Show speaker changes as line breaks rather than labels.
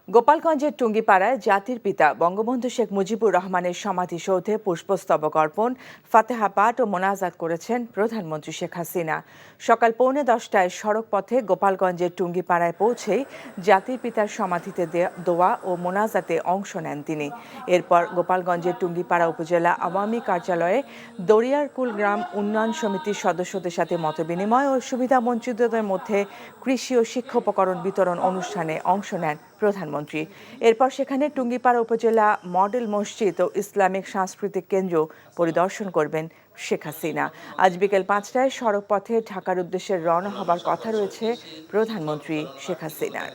গোপালগঞ্জের টুঙ্গিপাড়ায় জাতির পিতা বঙ্গবন্ধু শেখ মুজিবুর রহমানের সমাধিসৌধে পুষ্পস্তবক অর্পণ, ফাতেহা পাঠ ও মোনাজাত করেছেন প্রধানমন্ত্রী শেখ হাসিনা। সকাল 10:45টায় সড়ক পথে গোপালগঞ্জের টুঙ্গিপাড়ায় পৌঁছেই জাতির পিতার সমাধিতে দোয়া ও মোনাজাতে অংশ নেন তিনি। এরপর গোপালগঞ্জের টুঙ্গিপাড়া উপজেলা আওয়ামী কার্যালয়ে দরিয়ারকুল গ্রাম উন্নয়ন সমিতির সদস্যদের সাথে মতবিনিময় ও সুবিধাবঞ্চিতদের মধ্যে কৃষি ও শিক্ষা উপকরণ বিতরণ অনুষ্ঠানে অংশ নেন প্রধানমন্ত্রী। এরপর সেখানে টুঙ্গিপাড়া উপজেলা মডেল মসজিদ ও ইসলামিক সাংস্কৃতিক কেন্দ্র পরিদর্শন করবেন শেখ হাসিনা। আজ বিকেল 5টায় সড়ক পথে ঢাকার উদ্দেশ্যে রওনা হবার কথা রয়েছে প্রধানমন্ত্রী শেখ হাসিনার।